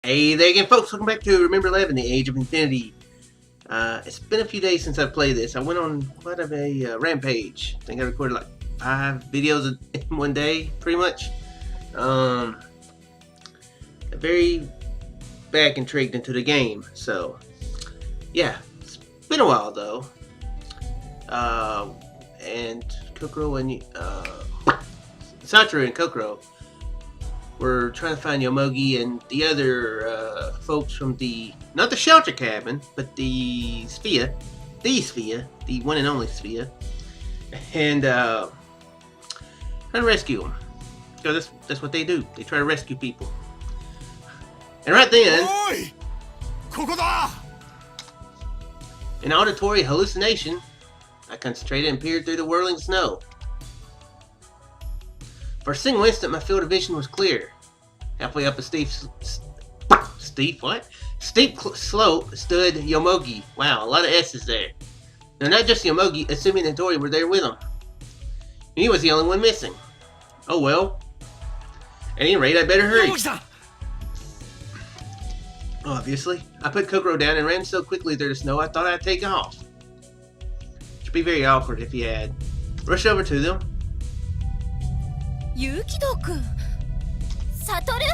Hey there again, folks. Welcome back to Remember11, The Age of Infinity. It's been a few days since I've played this. I went on quite of a rampage. I think I recorded like 5 videos in one day, pretty much. Very back intrigued into the game. So, yeah. It's been a while, though. And Kokoro and Satoru and Kokoro we're trying to find Yomogi and the other folks from not the shelter cabin, but the sphere, the one and only sphere, and trying to rescue them. Because that's what they do. They try to rescue people. And right then, Oi! Kokoro! an auditory hallucination, I concentrated and peered through the whirling snow. For a single instant, my field of vision was clear. Halfway up a steep slope stood Yomogi. Wow, a lot of S's there. Now, not just Yomogi, Asumi and Tori were there with him. And he was the only one missing. Oh well. At any rate, I better hurry. Obviously, I put Kokoro down and ran so quickly through the snow I thought I'd take off. It'd be very awkward if he had. Rushed over to them. Yukido-kun, Satoru?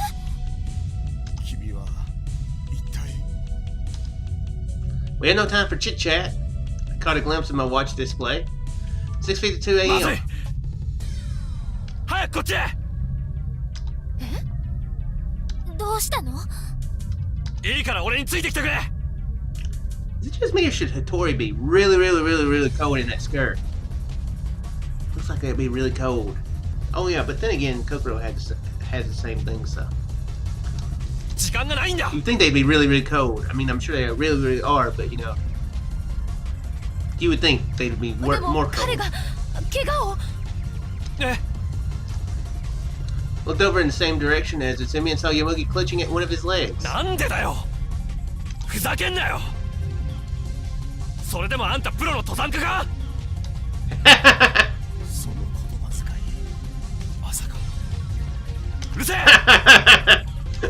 We had no time for chit-chat. I caught a glimpse of my watch display. 6:52 a.m. 早くこっちへ。どうしたの？いいから俺についてきてくれ。 Is it just me or should Hattori be really cold in that skirt? Looks like it'd be really cold. Oh yeah, but then again, Kokoro has the same thing, so. 時間がないんだ。 You'd think they'd be really cold. I mean, I'm sure they really are, but you know. You would think they'd be more でも cold. 彼が怪我を。ね。 Looked over in the same direction as Asumi and saw Yomogi clutching at one of his legs. なんでだよ。ふざけんなよ。それでもあんたプロの登山家か。その言葉遣い。まさか。うるせえ。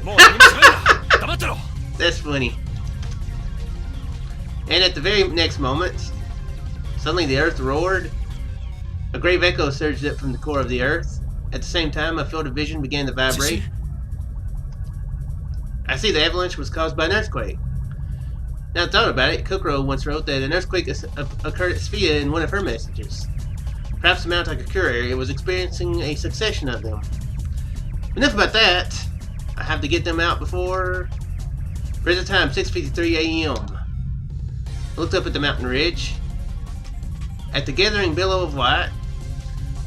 もう何も喋るな。黙ってろ。 That's funny. And at the very next moment, suddenly the earth roared. A grave echo surged up from the core of the earth. At the same time, my field of vision began to vibrate. I see the avalanche was caused by an earthquake. Now I thought about it, Kokoro once wrote that an earthquake occurred at Sphia in one of her messages. Perhaps the Mount Takakura area was experiencing a succession of them. Enough about that. I have to get them out before... Present time, 6:53 a.m. I looked up at the mountain ridge. At the gathering billow of white,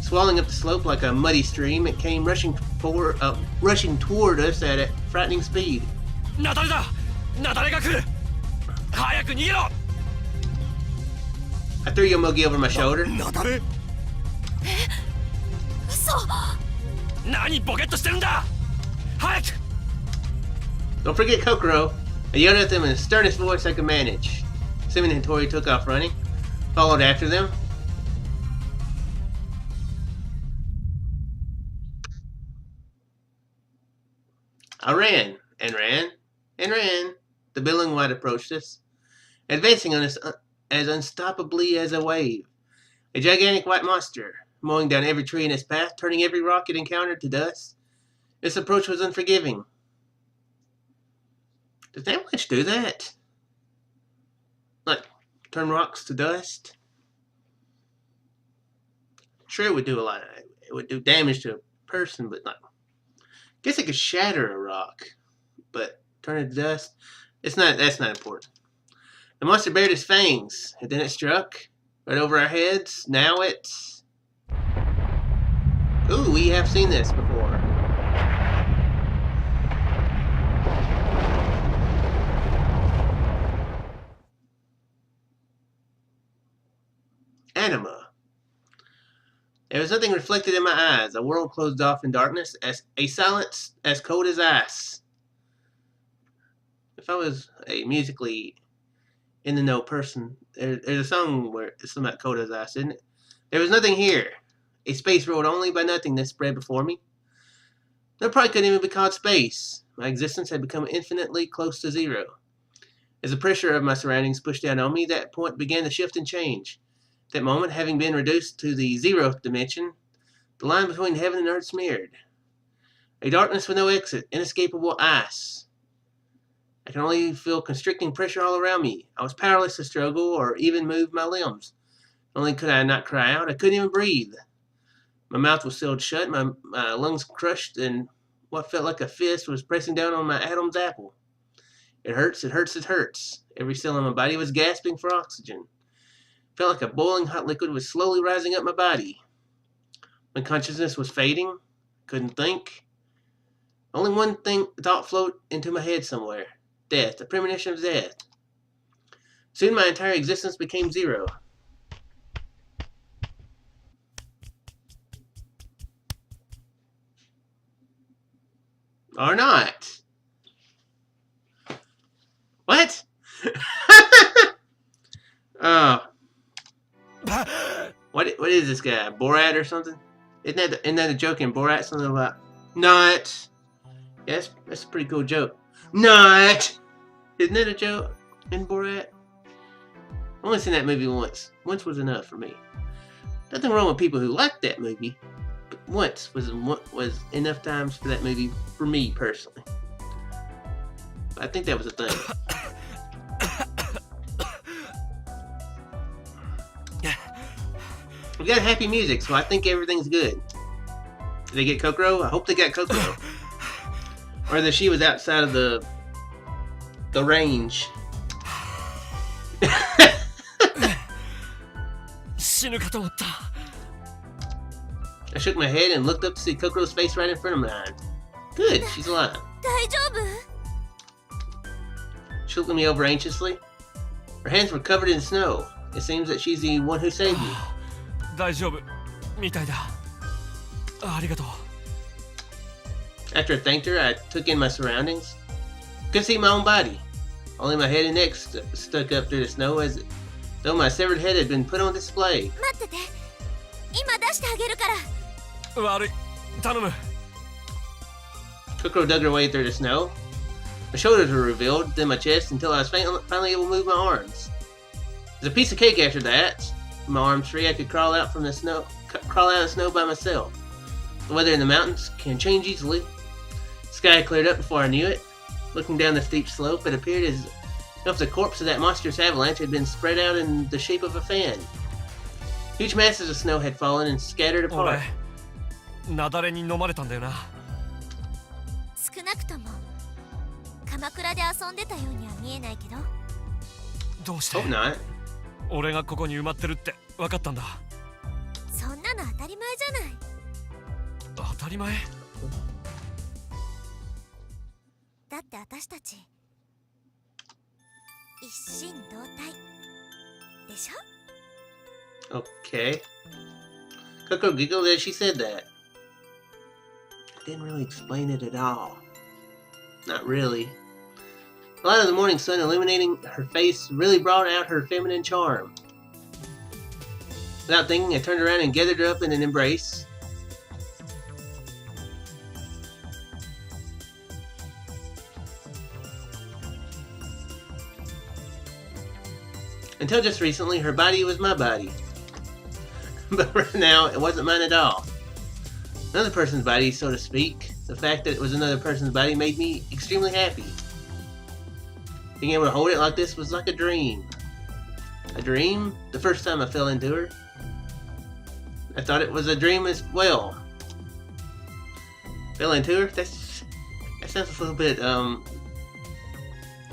swelling up the slope like a muddy stream, it came rushing toward us at a frightening speed. 雪崩だ。雪崩が来る。早く逃げろ。 I threw Yomogi over my shoulder. 雪崩？嘘。何ボケっとしてるんだ。早く。 Don't forget Kokoro. I yelled at them in the sternest voice I could manage. Asumi and Tori took off running, followed after them. I ran, and ran, and ran. The billowing white approached us, advancing on us as unstoppably as a wave. A gigantic white monster, mowing down every tree in its path, turning every rock it encountered to dust. Its approach was unforgiving. Does Avalanche do that? Like, turn rocks to dust? Sure, it would do a lot of it. It would do damage to a person, but like, I guess it could shatter a rock, but turn it to dust. That's not important. The monster bared its fangs, and then it struck right over our heads. Now it's... Ooh, we have seen this before. Anima. There was nothing reflected in my eyes. A world closed off in darkness, as a silence as cold as ice. If I was a musically in the know person, there's a song where it's something about cold as ice, isn't it? There was nothing here. A space ruled only by nothingness spread before me. That probably couldn't even be called space. My existence had become infinitely close to zero. As the pressure of my surroundings pushed down on me, that point began to shift and change. At that moment, having been reduced to the zeroth dimension, the line between heaven and earth smeared. A darkness with no exit, inescapable ice. I could only feel constricting pressure all around me. I was powerless to struggle or even move my limbs. Not only could I not cry out, I couldn't even breathe. My mouth was sealed shut, my lungs crushed, and what felt like a fist was pressing down on my Adam's apple. It hurts, it hurts, it hurts. Every cell in my body was gasping for oxygen. It felt like a boiling hot liquid was slowly rising up my body. When consciousness was fading, couldn't think. Only one thought floated into my head somewhere. Death, a premonition of death. Soon my entire existence became zero. Or not. What? Oh. What is this guy? Borat or something? Isn't that a joke in Borat? Something about not. Yeah, that's a pretty cool joke. Not. Isn't it a joke in Borat? I've only seen that movie once. Once was enough for me. Nothing wrong with people who like that movie, but once was enough times for that movie for me personally. I think that was a thing. We got happy music, so I think everything's good. Did they get Kokoro? I hope they got Kokoro. Or that she was outside of the range. I shook my head and looked up to see Kokoro's face right in front of mine. Good, she's alive. 大丈夫? She looked me over anxiously. Her hands were covered in snow. It seems that she's the one who saved me. 大丈夫みたいだ。ありがとう。 After I thanked her, I took in my surroundings. Couldn't see my own body. Only my head and neck stuck up through the snow as though my severed head had been put on display. 待ってて。今出してあげるから。悪い。頼む。 Kokoro dug her way through the snow. My shoulders were revealed, then my chest, until I was finally able to move my arms. It was a piece of cake after that. With my arms free, I could crawl out of the snow by myself. The weather in the mountains can change easily. The sky cleared up before I knew it. Looking down the steep slope, it appeared as if the corpse of that monstrous avalanche had been spread out in the shape of a fan. Huge masses of snow had fallen and scattered apart. 俺、雪崩に飲まれたんだよな。少なくとも鎌倉で遊んでたようには見えないけど。どうして Hope not. 俺がここに埋まってるって分かったんだ。そんなの当たり前じゃない。当たり前？だって私たち一心同体でしょ？ Okay. Kokoro giggled as she said that. Didn't really explain it at all. Not really. The light of the morning sun illuminating her face really brought out her feminine charm. Without thinking, I turned around and gathered her up in an embrace. Until just recently, her body was my body. But right now, it wasn't mine at all. Another person's body, so to speak. The fact that it was another person's body made me extremely happy. Being able to hold it like this was like a dream. A dream? The first time I fell into her. I thought it was a dream as well. Fell into her? That sounds a little bit,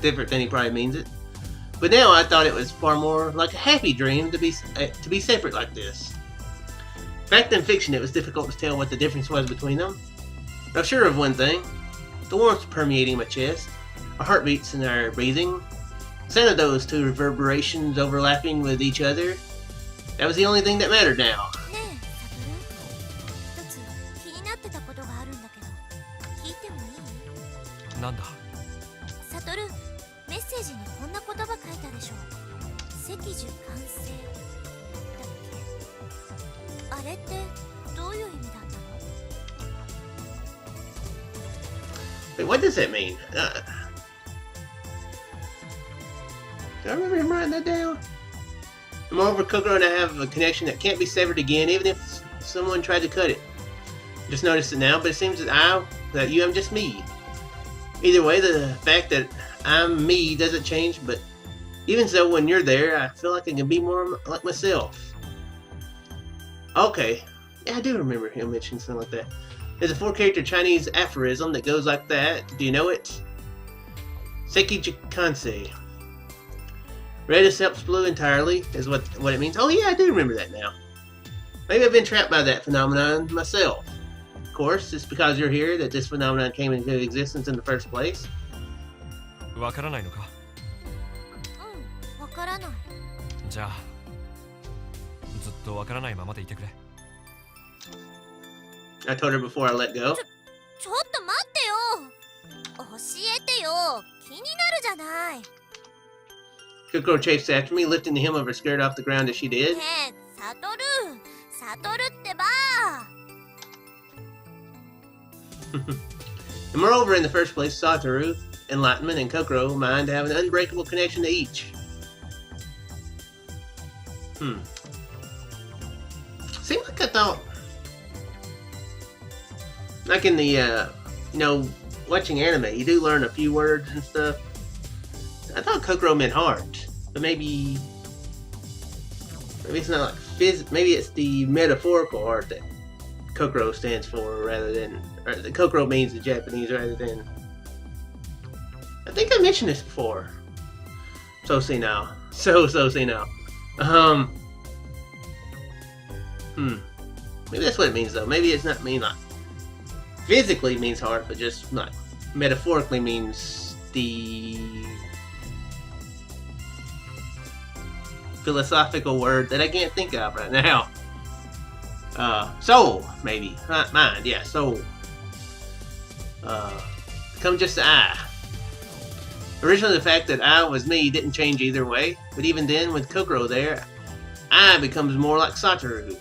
different than he probably means it. But now I thought it was far more like a happy dream to be separate like this. Fact and fiction, it was difficult to tell what the difference was between them. But I'm sure of one thing. The warmth permeating my chest, our heartbeats and our breathing, the sound of those two reverberations overlapping with each other, that was the only thing that mattered now. ねえ、サトル。一つ気になってたことがあるんだけど、聞いてもいい？なんだ？サトル、メッセージにこんな言葉書いたでしょ。赤樹完成だっけ？あれってどういう意味だったの？ Wait, what does that mean? Do I remember him writing that down? Moreover, Kokoro and I have a connection that can't be severed again, even if someone tried to cut it. Just noticed it now, but it seems that you am just me. Either way, the fact that I'm me doesn't change, but even so, when you're there, I feel like I can be more like myself. Okay. Yeah, I do remember him mentioning something like that. There's a 4-character Chinese aphorism that goes like that. Do you know it? Seki Jikanse. Red accepts blue entirely, is what it means. Oh yeah, I do remember that now. Maybe I've been trapped by that phenomenon myself. Of course, it's because you're here that this phenomenon came into existence in the first place. わからないのか。うん、わからない。じゃあ、ずっとわからないままでいてくれ。I told her before I let go. ちょっと待ってよ。教えてよ。気になるじゃない。Kokoro chased after me, lifting the hem of her skirt off the ground as she did. ねえ、サトルってば。And moreover, in the first place, Satoru, Enlightenment, and Kokoro mind have an unbreakable connection to each. Seemed like I thought, like in the, watching anime, you do learn a few words and stuff. I thought Kokoro meant heart, but maybe it's not like maybe it's the metaphorical heart that Kokoro stands for rather than, or the Kokoro means in Japanese rather than. I think I mentioned this before. So see now. Maybe that's what it means though. Maybe it's not mean like physically means heart, but just like metaphorically means the philosophical word that I can't think of right now. Soul, maybe. Not mind, yeah, soul. Become just the I. Originally, the fact that I was me didn't change either way, but even then, with Kokoro there, I becomes more like Satoru.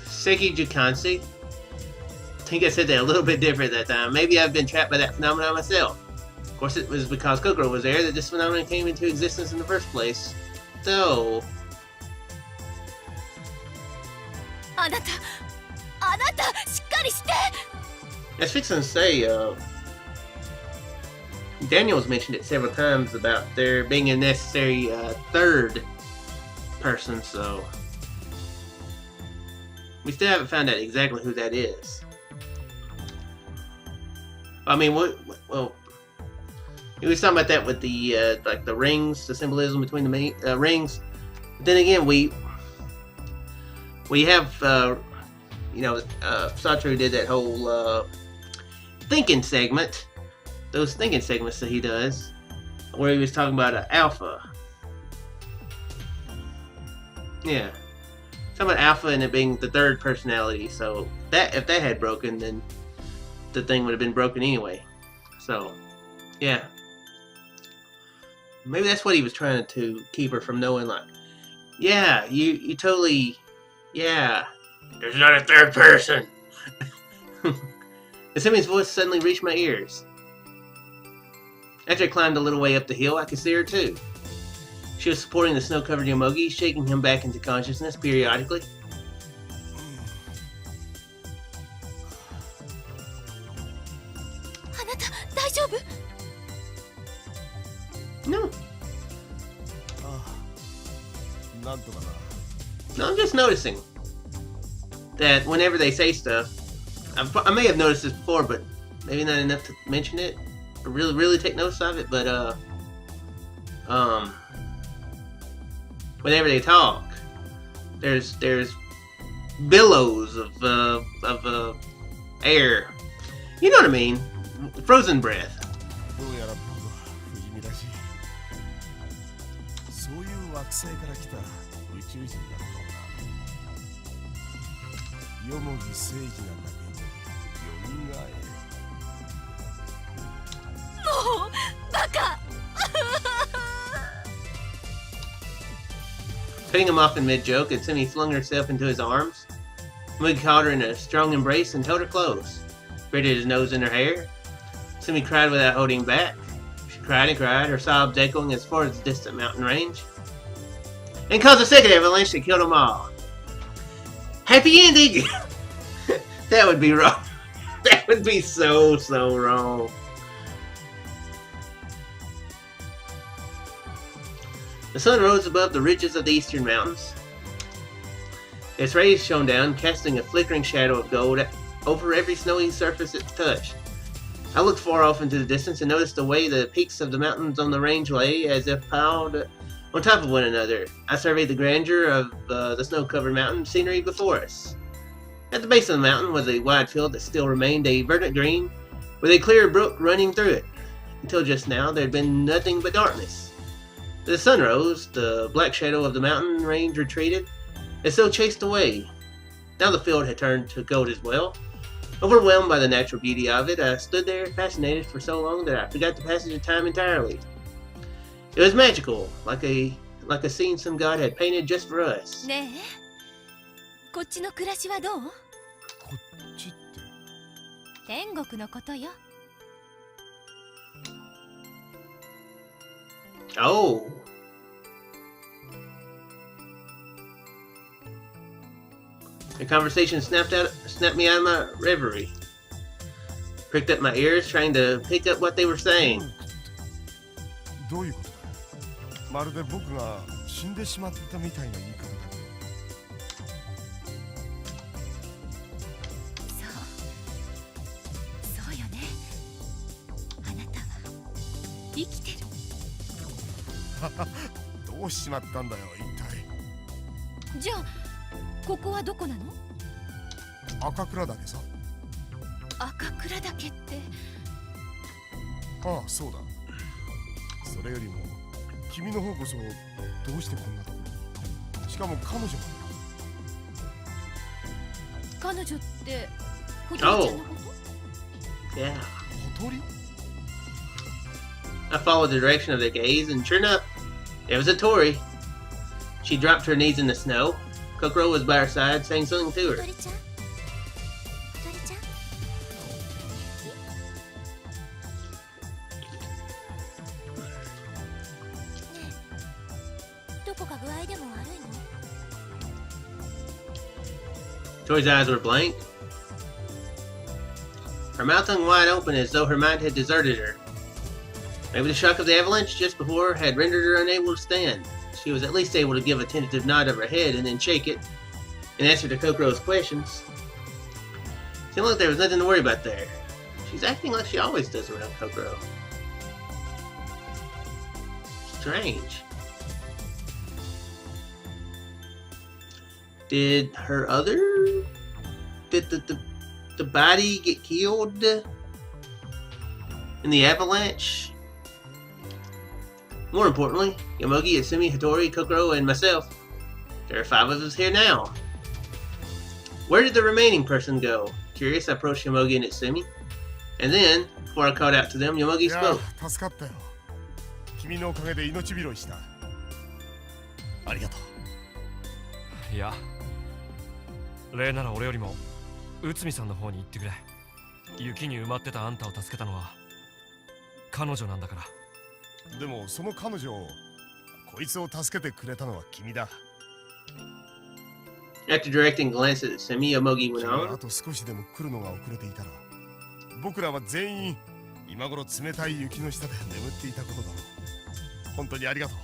Seki Jukansi. I think I said that a little bit different that time. Maybe I've been trapped by that phenomenon myself. Of course, it was because Kokoro was there that this phenomenon came into existence in the first place. So... あなた、しっかりして。 I was fixing to say, Daniel's mentioned it several times about there being a necessary third person, so we still haven't found out exactly who that is. I mean, well, he was talking about that with the like the rings, the symbolism between the rings. But then again, we have Satoru did that whole thinking segment. Those thinking segments that he does, where he was talking about an alpha. Yeah. Talking about alpha and it being the third personality. So that if that had broken, then the thing would have been broken anyway. So, yeah. Maybe that's what he was trying to keep her from knowing, like, yeah, you totally, yeah. There's not a third person. Assumi's voice suddenly reached my ears. After I climbed a little way up the hill, I could see her too. She was supporting the snow-covered Yomogi, shaking him back into consciousness periodically. No. No, I'm just noticing that whenever they say stuff, I may have noticed this before, but maybe not enough to mention it. Really take notice of it, but whenever they talk, there's billows of air. You know what I mean? Frozen breath. Cutting him off in mid-joke, Semi flung herself into his arms. Mug caught her in a strong embrace and held her close. buried his nose in her hair. Sumi cried without holding back. She cried and cried, her sobs echoing as far as the distant mountain range. And caused a second avalanche that killed them all. Happy ending! That would be wrong. That would be so wrong. The sun rose above the ridges of the eastern mountains. Its rays shone down, casting a flickering shadow of gold over every snowy surface it touched. I looked far off into the distance and noticed the way the peaks of the mountains on the range lay, as if piled on top of one another. I surveyed the grandeur of the snow-covered mountain scenery before us. At the base of the mountain was a wide field that still remained a verdant green, with a clear brook running through it. Until just now, there had been nothing but darkness. As the sun rose, the black shadow of the mountain range retreated, as though chased away. Now the field had turned to gold as well. Overwhelmed by the natural beauty of it, I stood there fascinated for so long that I forgot the passage of time entirely. It was magical, like a scene some god had painted just for us. ねえ、こっちの暮らしはどう？こっちって天国のことよ。Oh. The conversation snapped me out of my reverie. Pricked up my ears, trying to pick up what they were saying. どういうことだ。まるで僕が死んでしまったみたいな言い方だ。そうよね。あなたは生きてる。どうしまったんだよ一体。じゃあここはどこなの？赤倉岳さ。赤倉岳って。ああ、そうだ。それよりも君の方こそどうしてこんなところ。しかも彼女が。彼女ってホトリちゃんのこと？ Yeah. ほとり？ I followed the direction of their gaze, and sure enough, there was a Tori. She dropped to her knees in the snow. Kokoro was by her side, saying something to ホ her. トリちゃん？ホトリちゃん？ねえ、どこか具合でも悪いの？ Tori's eyes were blank. Her mouth hung wide open as though her mind had deserted her. Maybe the shock of the avalanche just before had rendered her unable to stand. She was at least able to give a tentative nod of her head and then shake it in answer to Kokoro's questions. Seemed like there was nothing to worry about there. She's acting like she always does around Kokoro. Strange. Did the body get killed in the avalanche? More importantly, Yomogi, Itsumi, Hattori, Kokoro, and myself. There are 5 of us here now. Where did the remaining person go? Curious, I approached Yomogi and Itsumi. And then, before I called out to them, Yomogi spoke. 助かったよ。君のおかげで命拾いした。ありがとう。いや、例なら俺よりも内海さんの方に行ってくれ。雪に埋まってたあんたを助けたのは彼女なんだから。でもその彼女を、こいつを助けてくれたのは君だ。After directing a glance at Itsumi, Yomogi went 君が on. あと少しでも来るのが遅れていたら、僕らは全員今頃冷たい雪の下で眠っていたことだろう。本当にありがとう。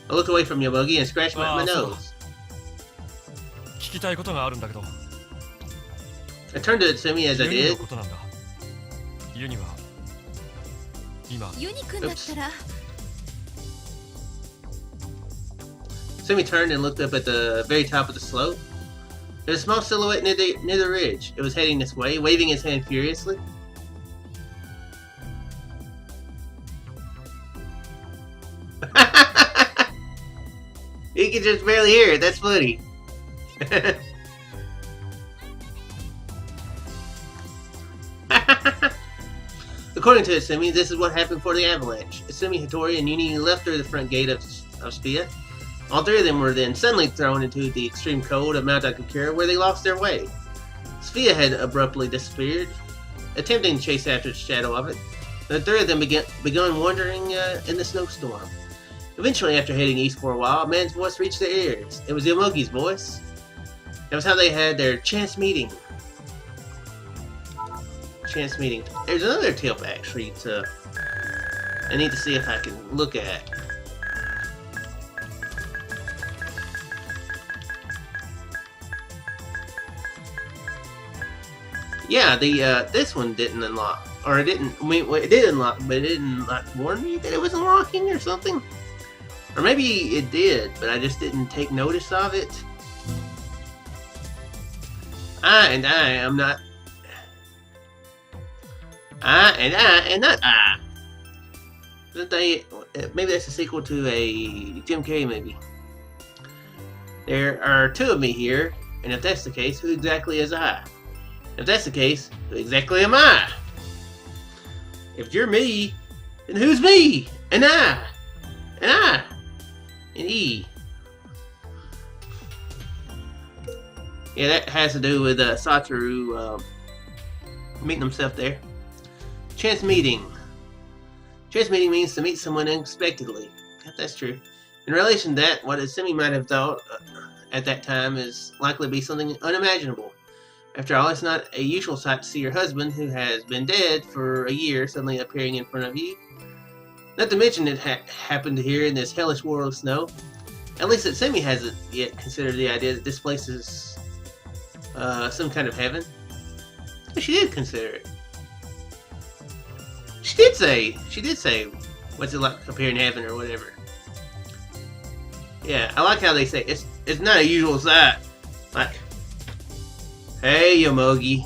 I looked away from Yomogi and scratched my nose. 聞きたいことがあるんだけど。I turned to Itsumi as I ユニの did. ことなんだ。ユニは今。ユニ君だったら。Itsumi turned and looked up at the very top of the slope. There was a small silhouette near the ridge. It was heading this way, waving its hand furiously. You can just barely hear it. That's funny. According to Itsumi, this is what happened for the avalanche. Itsumi, Hattori, and Yuni left through the front gate of Spia. All 3 of them were then suddenly thrown into the extreme cold of Mount Akakura, where they lost their way. Sophia had abruptly disappeared, attempting to chase after the shadow of it. The three of them began wandering in the snowstorm. Eventually, after heading east for a while, a man's voice reached their ears. It was Yomogi's voice. That was how they had their chance meeting. Chance meeting. There's another tip, actually, I need to see if I can look at. Yeah, this one didn't unlock, or it didn't. I mean, it did unlock, but it didn't warn me that it was unlocking or something. Or maybe it did, but I just didn't take notice of it. I am not. Not I. Isn't they? Maybe that's a sequel to a Jim Carrey movie. There are two of me here, and if that's the case, who exactly is I? If that's the case, who exactly am I? If you're me, then who's me? And I. And E. Yeah, that has to do with Satoru meeting himself there. Chance meeting. Chance meeting means to meet someone unexpectedly. Yep, that's true. In relation to that, what Semi might have thought at that time is likely to be something unimaginable. After all, it's not a usual sight to see your husband, who has been dead for a year, suddenly appearing in front of you. Not to mention it happened here in this hellish world of snow. At least that Semi hasn't yet considered the idea that this place is some kind of heaven. But she did consider it. She did say, what's it like up here in heaven or whatever. Yeah, I like how they say it's not a usual sight. Like, hey, Yomogi.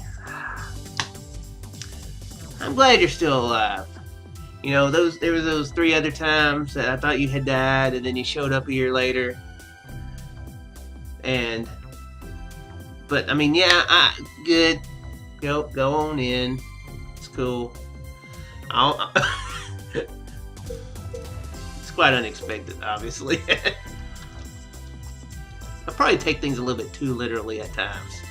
I'm glad you're still alive. You know, there was those 3 other times that I thought you had died, and then you showed up a year later. But I mean, yeah, good. Go on in. It's cool. It's quite unexpected, obviously. I probably take things a little bit too literally at times.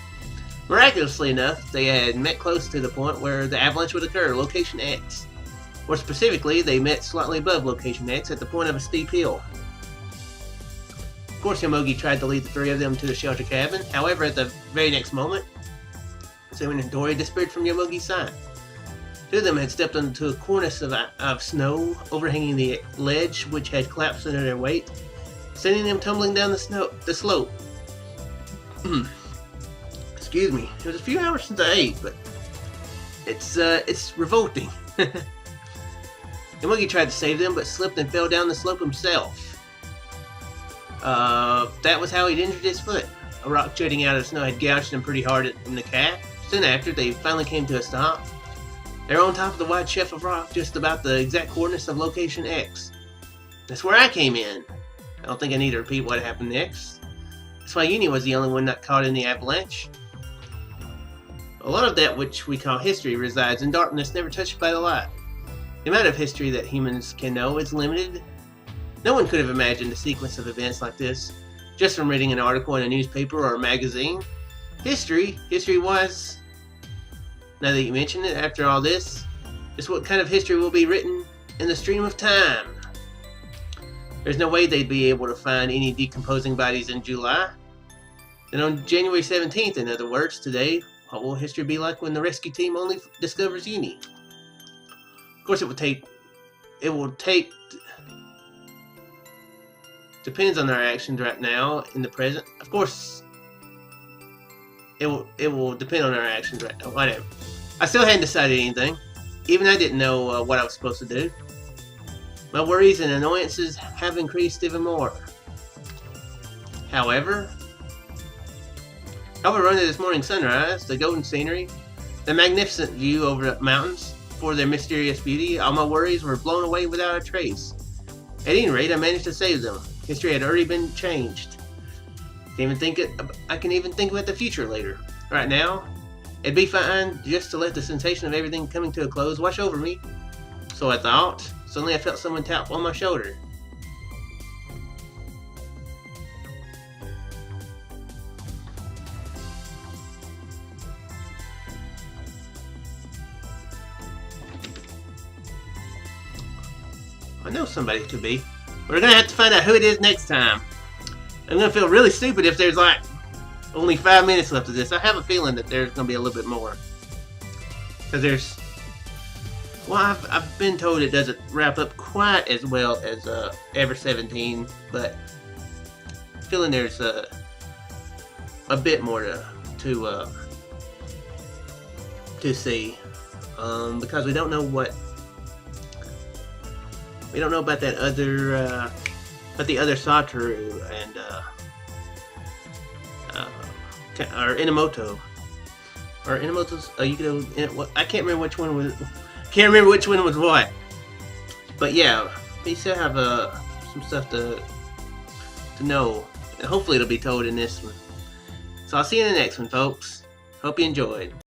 Miraculously enough, they had met close to the point where the avalanche would occur, location X. More specifically, they met slightly above location X at the point of a steep hill. Of course, Yomogi tried to lead the 3 of them to the shelter cabin. However, at the very next moment, Semi and Dory disappeared from Yomogi's sight. 2 of them had stepped onto a cornice of snow overhanging the ledge, which had collapsed under their weight, sending them tumbling down the slope. Excuse me. It was a few hours since I ate, but it's revolting. Yomogi tried to save them, but slipped and fell down the slope himself. That was how he'd injured his foot. A rock jutting out of the snow had gouged him pretty hard in the calf. Soon after, they finally came to a stop. They were on top of the wide shelf of rock, just about the exact coordinates of location X. That's where I came in. I don't think I need to repeat what happened next. That's why Uni was the only one not caught in the avalanche. A lot of that which we call history resides in darkness never touched by the light. The amount of history that humans can know is limited. No one could have imagined a sequence of events like this just from reading an article in a newspaper or a magazine. History was, now that you mention it, after all this, is what kind of history will be written in the stream of time. There's no way they'd be able to find any decomposing bodies in July. Then on January 17th, in other words, today, what will history be like when the rescue team only discovers Uni? Of course, it will take, depends on their actions right now, in the present. Of course, it will depend on our actions right now, whatever. I still hadn't decided anything. Even I didn't know what I was supposed to do. My worries and annoyances have increased even more. However, overrun this morning's sunrise, the golden scenery, the magnificent view over the mountains, for their mysterious beauty, all my worries were blown away without a trace. At any rate, I managed to save them. History had already been changed. I can even think about the future later. Right now, it'd be fine just to let the sensation of everything coming to a close wash over me. So I thought. Suddenly I felt someone tap on my shoulder. I know somebody it could be. We're gonna have to find out who it is next time. I'm gonna feel really stupid if there's like only 5 minutes left of this. I have a feeling that there's gonna be a little bit more. Because there's... Well, I've been told it doesn't wrap up quite as well as Ever 17, but I'm feeling there's a bit more to see. Because we don't know what... We don't know about that other... about the other Satoru and... or Inamoto. Or Inamoto's... I can't remember which one was... Can't remember which one was what. But yeah, we still have some stuff to know. And hopefully it'll be told in this one. So I'll see you in the next one, folks. Hope you enjoyed.